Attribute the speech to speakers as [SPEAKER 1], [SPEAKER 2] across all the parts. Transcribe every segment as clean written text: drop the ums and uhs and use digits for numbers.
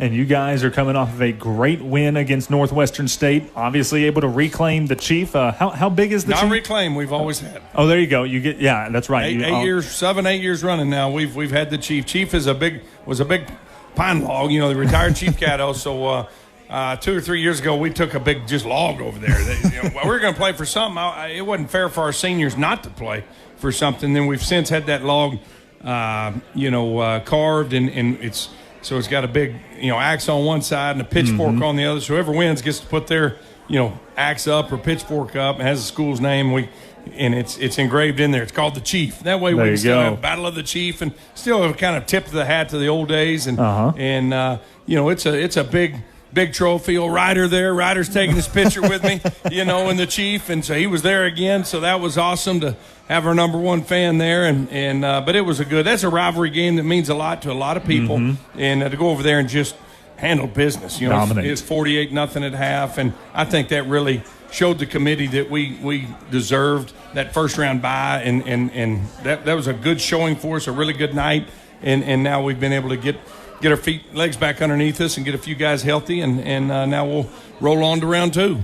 [SPEAKER 1] And you guys are coming off of a great win against Northwestern State. Obviously able to reclaim the Chief. How big is the Chief?
[SPEAKER 2] Not reclaim. We've always had.
[SPEAKER 1] Oh, there you go. You get that's right.
[SPEAKER 2] 8 years running now. We've had the Chief. Chief was a big pine log. The retired Chief Caddo. So 2 or 3 years ago, we took a big just log over there. We were going to play for something. It wasn't fair for our seniors not to play for something. Then we've since had that log, carved, and it's got a big, axe on one side and a pitchfork on the other. So whoever wins gets to put their, axe up or pitchfork up. It has the school's name. And it's engraved in there. It's called the Chief. That way we can still have Battle of the Chief and still have kind of tip of the hat to the old days. And it's a big trophy. Old Ryder there. Ryder's taking his picture with me, in the Chief. And so he was there again. So that was awesome to have our number one fan there. But it was that's a rivalry game that means a lot to a lot of people. And to go over there and just handle business, it's 48-0 at half. And I think that really showed the committee that we deserved that first round bye. And that was a good showing for us, a really good night. And now we've been able to get our legs back underneath us and get a few guys healthy, and now we'll roll on to round 2.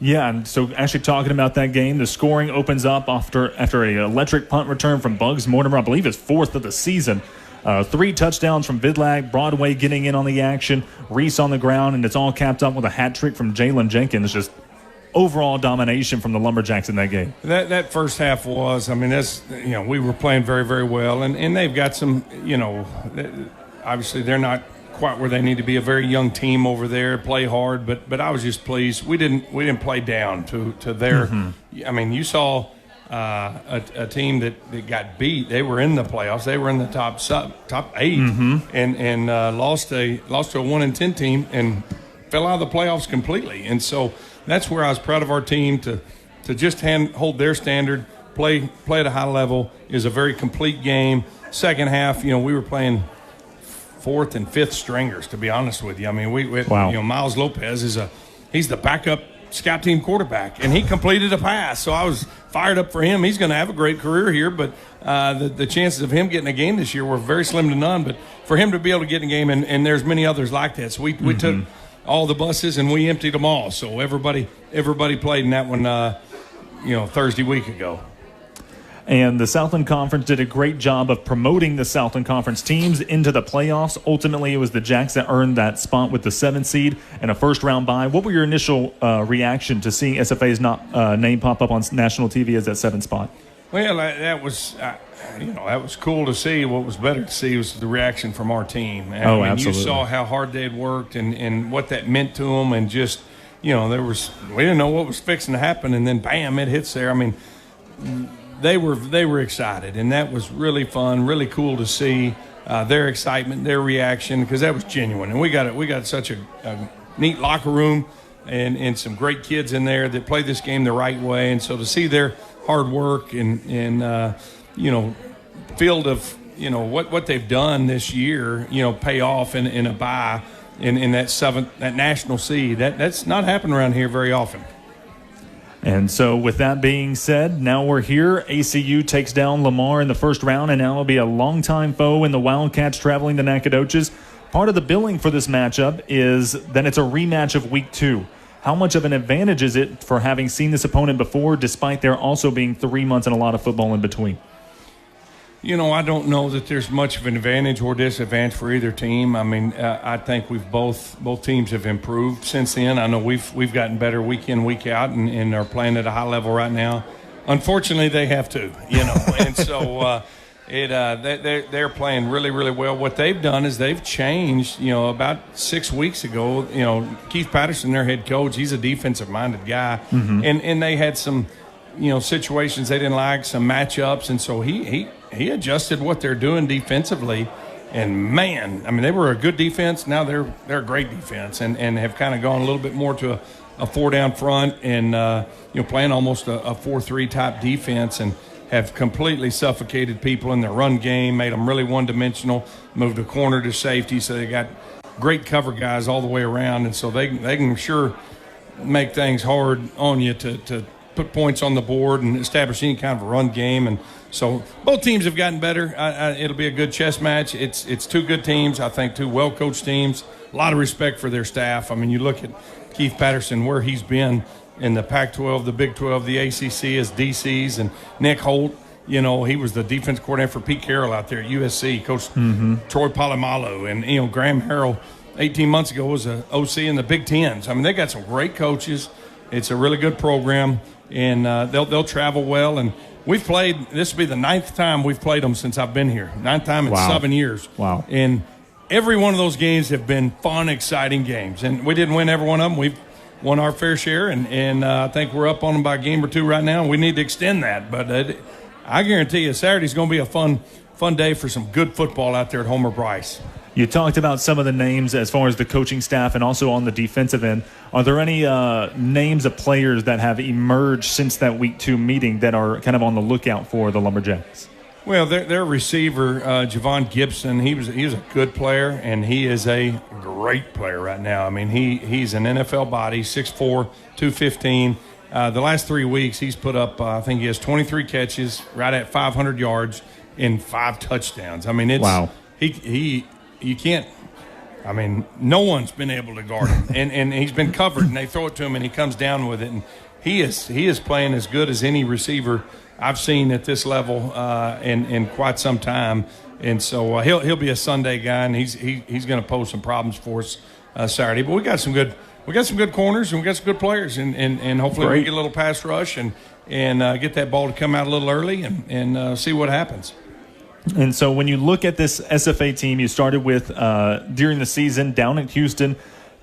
[SPEAKER 1] Yeah, and so actually talking about that game, the scoring opens up after an electric punt return from Bugs Mortimer. I believe it's 4th of the season. 3 touchdowns from Vidlag, Broadway getting in on the action, Reese on the ground, and it's all capped up with a hat trick from Jalen Jenkins. Just overall domination from the Lumberjacks in that game.
[SPEAKER 2] That first half was, we were playing very, very well, and they've got some, obviously they're not quite where they need to be. A very young team over there, play hard, but I was just pleased. We didn't play down to their. You saw a team that got beat. They were in the playoffs. They were in the top 8, and lost to a 1-10 team and fell out of the playoffs completely. And so that's where I was proud of our team to just hold their standard, play at a high level. Is a very complete game. Second half, we were playing 4th and 5th stringers, to be honest with you. Miles Lopez he's the backup scout team quarterback, and he completed a pass. So I was fired up for him. He's going to have a great career here, but the chances of him getting a game this year were very slim to none. But for him to be able to get in a game, and there's many others like that. So we took all the buses and we emptied them all. So everybody played in that one, Thursday week ago.
[SPEAKER 1] And the Southland Conference did a great job of promoting the Southland Conference teams into the playoffs. Ultimately, it was the Jacks that earned that spot with the 7th seed and a first-round bye. What were your initial reaction to seeing SFA's name pop up on national TV as that 7th spot?
[SPEAKER 2] Well, that was cool to see. What was better to see was the reaction from our team.
[SPEAKER 1] Absolutely.
[SPEAKER 2] You saw how hard they had worked and what that meant to them, and just, we didn't know what was fixing to happen, and then bam, it hits there. They were excited, and that was really fun, really cool to see their excitement, their reaction, because that was genuine. And we got such a neat locker room and some great kids in there that play this game the right way. And so to see their hard work and field of what they've done this year, pay off in a bye in that national seed, that's not happening around here very often.
[SPEAKER 1] And so with that being said, now we're here. ACU takes down Lamar in the first round, and now it'll be a longtime foe in the Wildcats traveling to Nacogdoches. Part of the billing for this matchup is that it's a rematch of Week 2. How much of an advantage is it for having seen this opponent before, despite there also being 3 months and a lot of football in between?
[SPEAKER 2] I don't know that there's much of an advantage or disadvantage for either team. I think both teams have improved since then. I know we've gotten better week in, week out, and are playing at a high level right now. Unfortunately, they have to, and so they're playing really, really well. What they've done is they've changed. About 6 weeks ago, Keith Patterson, their head coach, he's a defensive-minded guy, and they had some situations they didn't like, some matchups, and so he adjusted what they're doing defensively. And man, they were a good defense. Now they're a great defense, and have kind of gone a little bit more to a 4-down front, and playing almost a 4-3 type defense, and have completely suffocated people in their run game, made them really one-dimensional, moved a corner to safety, so they got great cover guys all the way around, and so they can sure make things hard on you to put points on the board and establish any kind of a run game. And so both teams have gotten better. It'll be a good chess match. It's two good teams, I think, two well-coached teams. A lot of respect for their staff. I mean, you look at Keith Patterson, where he's been in the Pac-12, the Big 12, the ACC as DCs, and Nick Holt. He was the defense coordinator for Pete Carroll out there at USC, coached Troy Polamalu, and, Graham Harrell 18 months ago was an OC in the Big Tens. I mean, they got some great coaches. It's a really good program, and they'll travel well. And we've played – this will be the 9th time we've played them since I've been here, 9th time in 7 years.
[SPEAKER 1] Wow.
[SPEAKER 2] And every one of those games have been fun, exciting games. And we didn't win every one of them. We've won our fair share, and I think we're up on them by a game or two right now. We need to extend that. But I guarantee you Saturday's going to be a fun day for some good football out there at Homer-Bryce.
[SPEAKER 1] You talked about some of the names as far as the coaching staff and also on the defensive end. Are there any names of players that have emerged since that Week 2 meeting that are kind of on the lookout for the Lumberjacks?
[SPEAKER 2] Well, their receiver, Javon Gibson, he was a good player, and he is a great player right now. I mean, he's an NFL body, 6'4", 215. The last 3 weeks, he's put up, I think he has 23 catches, right at 500 yards, and 5 touchdowns. I mean, it's
[SPEAKER 1] wow.
[SPEAKER 2] You can't. I mean, no one's been able to guard him, and he's been covered, and they throw it to him, and he comes down with it, and he is playing as good as any receiver I've seen at this level in quite some time, and so he'll be a Sunday guy, and he's going to pose some problems for us Saturday. But we got some good corners, and we got some good players, and hopefully we get a little pass rush and get that ball to come out a little early and see what happens.
[SPEAKER 1] And so when you look at this SFA team, you started with during the season down at Houston,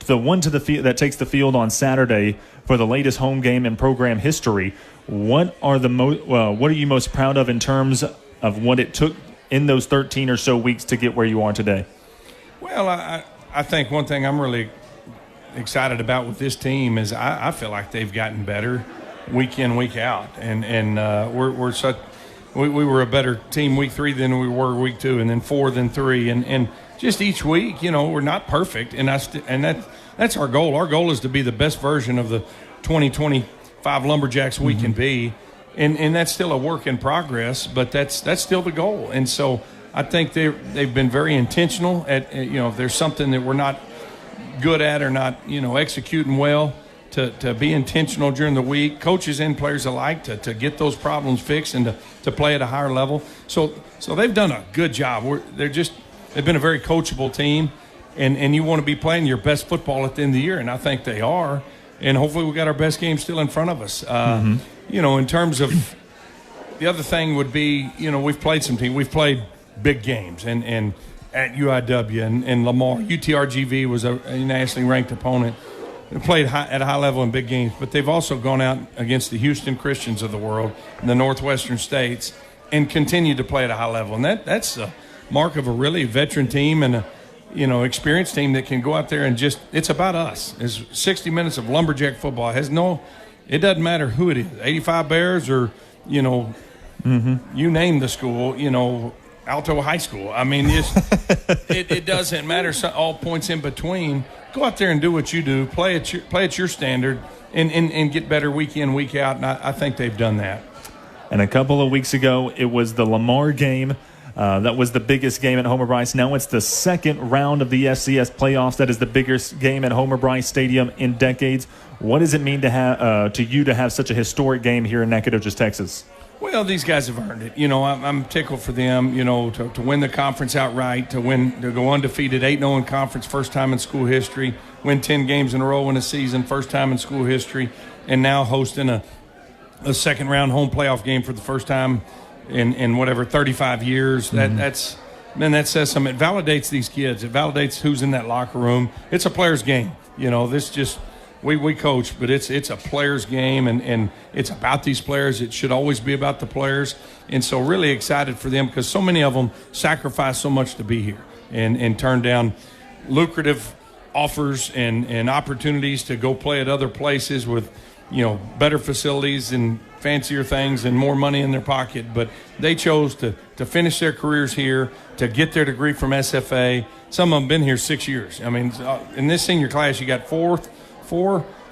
[SPEAKER 1] the one to the field that takes the field on Saturday for the latest home game in program history. What are you most proud of in terms of what it took in those 13 or so weeks to get where you are today? Well,
[SPEAKER 2] I think one thing I'm really excited about with this team is I feel like they've gotten better week in, week out, and we're such. We were a better team week 3 than we were week 2, and then 4 than 3, and just each week, we're not perfect, and that's our goal. Our goal is to be the best version of the 2025 Lumberjacks we can be, and that's still a work in progress, but that's still the goal. And so I think they've been very intentional at if there's something that we're not good at or not executing well, to be intentional during the week, coaches and players alike, to get those problems fixed and to play at a higher level. So they've done a good job. They've been a very coachable team, and you want to be playing your best football at the end of the year, and I think they are. And hopefully we got our best game still in front of us. In terms of the other thing would be, we've played some teams. We've played big games, and at UIW and Lamar. UTRGV was a nationally ranked opponent. They played at a high level in big games, but they've also gone out against the Houston Christians of the world and the Northwestern states and continued to play at a high level. And that's a mark of a really veteran team and a experienced team that can go out there and it's about us. It's 60 minutes of Lumberjack football. It doesn't matter who it is, 85 Bears or, you name the school, Alto High School. I mean, it doesn't matter. All points in between. Go out there and do what you do. Play at your standard, and get better week in, week out. And I think they've done that.
[SPEAKER 1] And a couple of weeks ago, it was the Lamar game. That was the biggest game at Homer-Bryce. Now it's the second round of the FCS playoffs. That is the biggest game at Homer-Bryce Stadium in decades. What does it mean to you to have such a historic game here in Nacogdoches, Texas?
[SPEAKER 2] Well, these guys have earned it. I'm tickled for them, to win the conference outright, to go undefeated 8-0 in conference, first time in school history, win 10 games in a row in a season, first time in school history, and now hosting a second-round home playoff game for the first time in 35 years. That says something. It validates these kids. It validates who's in that locker room. It's a player's game. We coach, but it's a player's game, and it's about these players. It should always be about the players. And so really excited for them because so many of them sacrifice so much to be here and turn down lucrative offers and opportunities to go play at other places with, better facilities and fancier things and more money in their pocket. But they chose to finish their careers here, to get their degree from SFA. Some of them been here 6 years. I mean, in this senior class, you got four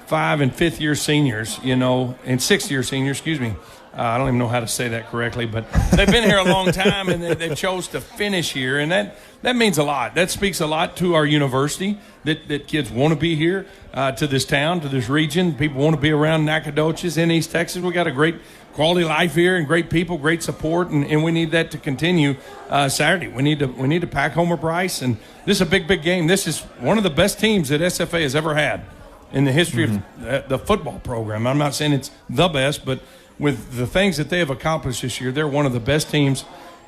[SPEAKER 2] 5 and 5th year seniors, and 6th year seniors, excuse me. I don't even know how to say that correctly, but they've been here a long time, and they chose to finish here, and that means a lot. That speaks a lot to our university, that kids want to be here, to this town, to this region. People want to be around Nacogdoches in East Texas. We got a great quality life here and great people, great support, and we need that to continue Saturday. We need to pack Homer Bryce, and this is a big, big game. This is one of the best teams that SFA has ever had in the history of the football program. I'm not saying it's the best, but with the things that they have accomplished this year, they're one of the best teams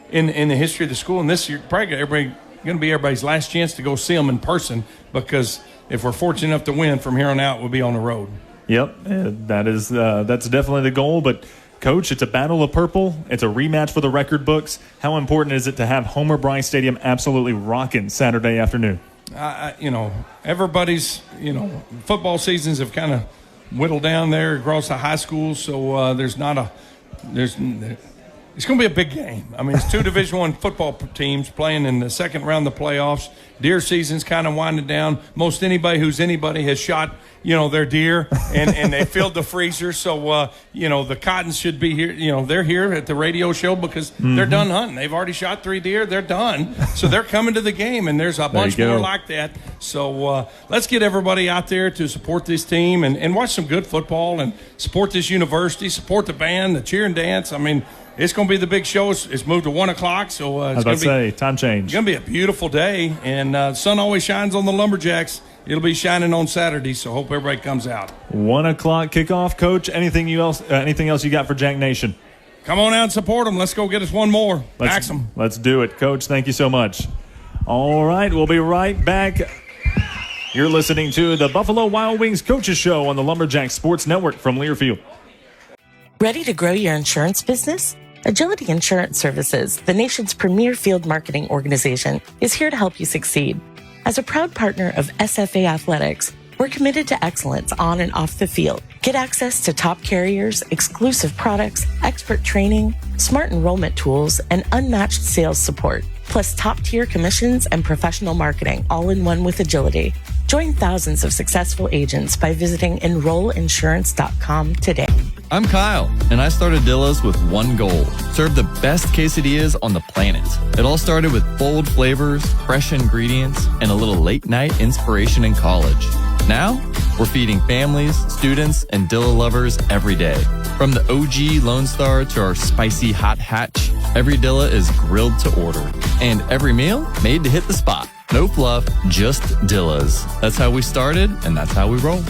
[SPEAKER 2] in the history of the school. And this year, probably going to be everybody's last chance to go see them in person, because if we're fortunate enough to win from here on out, we'll be on the road.
[SPEAKER 1] Yep, that's definitely the goal. But, Coach, it's a battle of purple. It's a rematch for the record books. How important is it to have Homer Bryce Stadium absolutely rocking Saturday afternoon?
[SPEAKER 2] Everybody's, football seasons have kind of whittled down there across the high school, so it's going to be a big game. I mean, it's two Division I football teams playing in the second round of the playoffs. Deer season's kind of winding down. Most anybody has shot, their deer, and they filled the freezer. So, the Cottons should be here. They're here at the radio show because they're done hunting. They've already shot 3 deer. They're done. So they're coming to the game, and there's a bunch more like that. So let's get everybody out there to support this team and watch some good football and support this university, support the band, the cheer and dance. I mean, it's going to be the big show. It's moved to 1 o'clock, so it's going to be
[SPEAKER 1] time change.
[SPEAKER 2] It's going to be a beautiful day, and the sun always shines on the Lumberjacks. It'll be shining on Saturday, so hope everybody comes out.
[SPEAKER 1] 1 o'clock kickoff, Coach. Anything else you got for Jack Nation?
[SPEAKER 2] Come on out and support them. Let's go get us one more. Axe them.
[SPEAKER 1] Let's do it, Coach. Thank you so much. All right, we'll be right back. You're listening to the Buffalo Wild Wings Coaches Show on the Lumberjack Sports Network from Learfield.
[SPEAKER 3] Ready to grow your insurance business? Agility Insurance Services, the nation's premier field marketing organization, is here to help you succeed. As a proud partner of SFA Athletics, we're committed to excellence on and off the field. Get access to top carriers, exclusive products, expert training, smart enrollment tools, and unmatched sales support, plus top-tier commissions and professional marketing, all in one with Agility. Join thousands of successful agents by visiting enrollinsurance.com today.
[SPEAKER 4] I'm Kyle, and I started Dilla's with one goal: serve the best quesadillas on the planet. It all started with bold flavors, fresh ingredients, and a little late-night inspiration in college. Now, we're feeding families, students, and Dilla lovers every day. From the OG Lone Star to our spicy hot hatch, every Dilla is grilled to order. And every meal made to hit the spot. No fluff, just Dillas. That's how we started, and that's how we roll.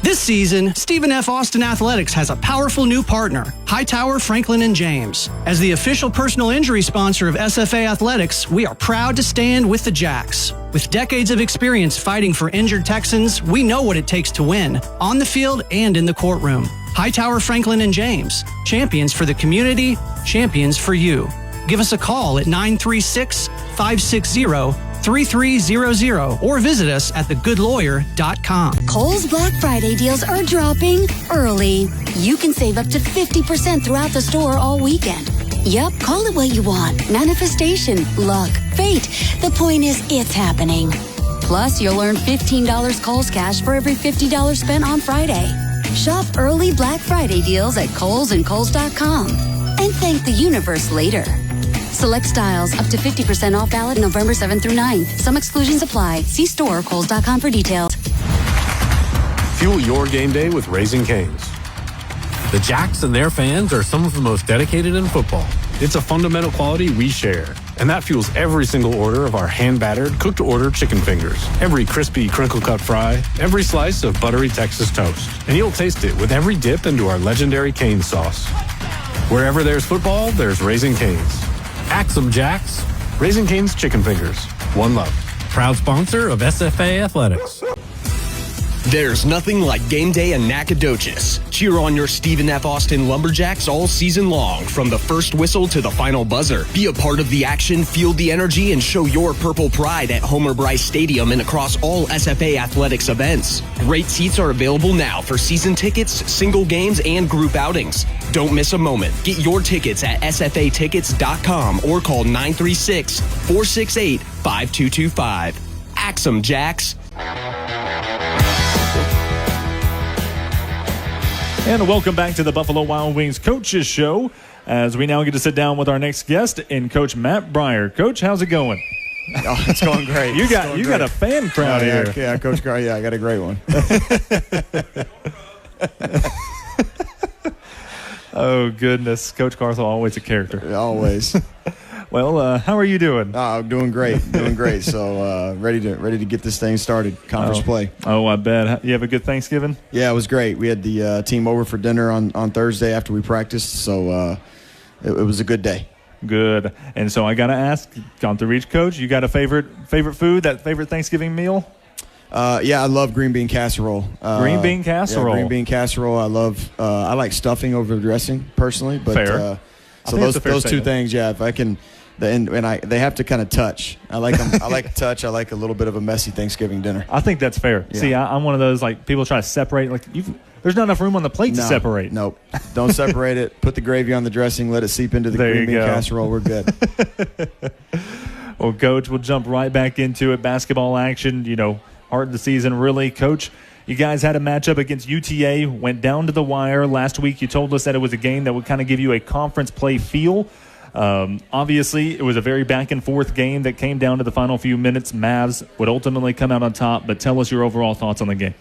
[SPEAKER 5] This season, Stephen F. Austin Athletics has a powerful new partner, Hightower, Franklin & James. As the official personal injury sponsor of SFA Athletics, we are proud to stand with the Jacks. With decades of experience fighting for injured Texans, we know what it takes to win, on the field and in the courtroom. Hightower, Franklin & James, champions for the community, champions for you. Give us a call at 936-560-3300 or visit us at thegoodlawyer.com.
[SPEAKER 6] Kohl's Black Friday deals are dropping early. You can save up to 50% throughout the store all weekend. Yup, call it what you want. Manifestation, luck, fate. The point is, it's happening. Plus, you'll earn $15 Kohl's cash for every $50 spent on Friday. Shop early Black Friday deals at Kohl's and Kohl's.com. And thank the universe later. Select styles up to 50% off, valid November 7th through 9th. Some exclusions apply. See store or Kohl's.com for details.
[SPEAKER 7] Fuel your game day with Raising Cane's. The Jacks and their fans are some of the most dedicated in football. It's a fundamental quality we share, and that fuels every single order of our hand-battered, cooked-to-order chicken fingers, every crispy crinkle-cut fry, every slice of buttery Texas toast. And you'll taste it with every dip into our legendary cane sauce. Wherever there's football, there's Raising Cane's. Axe 'em, Jacks. Raising Cane's Chicken Fingers. One love. Proud sponsor of SFA Athletics.
[SPEAKER 8] There's nothing like game day in Nacogdoches. Cheer on your Stephen F. Austin Lumberjacks all season long, from the first whistle to the final buzzer. Be a part of the action, feel the energy, and show your purple pride at Homer Bryce Stadium and across all SFA Athletics events. Great seats are available now for season tickets, single games, and group outings. Don't miss a moment. Get your tickets at sfatickets.com or call 936-468-5225. Axe 'em, Jacks.
[SPEAKER 1] And welcome back to the Buffalo Wild Wings Coaches Show, as we now get to sit down with our next guest in Coach Matt Breyer. Coach, how's it going?
[SPEAKER 9] Oh, it's going great.
[SPEAKER 1] You got a fan crowd here.
[SPEAKER 9] Yeah, Coach Gar. Yeah, I got a great one.
[SPEAKER 1] Oh goodness, Coach Carthel, always a character.
[SPEAKER 9] Always.
[SPEAKER 1] Well, how are you doing?
[SPEAKER 9] I'm doing great. So ready to get this thing started. Conference play.
[SPEAKER 1] Oh, I bet. You have a good Thanksgiving?
[SPEAKER 9] Yeah, it was great. We had the team over for dinner on Thursday after we practiced, so it was a good day.
[SPEAKER 1] Good. And so I got to ask, gone through each coach, you got a favorite food, that favorite Thanksgiving meal?
[SPEAKER 9] Yeah, I love green bean casserole.
[SPEAKER 1] Green bean casserole.
[SPEAKER 9] Yeah, green bean casserole. I like stuffing over dressing personally, but
[SPEAKER 1] fair.
[SPEAKER 9] So those two things, yeah. If I can, they have to kind of touch. I like them. I like touch. I like a little bit of a messy Thanksgiving dinner.
[SPEAKER 1] I think that's fair.
[SPEAKER 9] Yeah.
[SPEAKER 1] See, I'm one of those, like, people try to separate. Like, there's not enough room on the plate to separate.
[SPEAKER 9] Nope. Don't separate it. Put the gravy on the dressing. Let it seep into the green bean casserole. We're good.
[SPEAKER 1] Well, Coach, we'll jump right back into it. Basketball action, heart of the season, really. Coach, you guys had a matchup against UTA, went down to the wire. Last week you told us that it was a game that would kind of give you a conference play feel. Obviously, it was a very back-and-forth game that came down to the final few minutes. Mavs would ultimately come out on top, but tell us your overall thoughts on the game.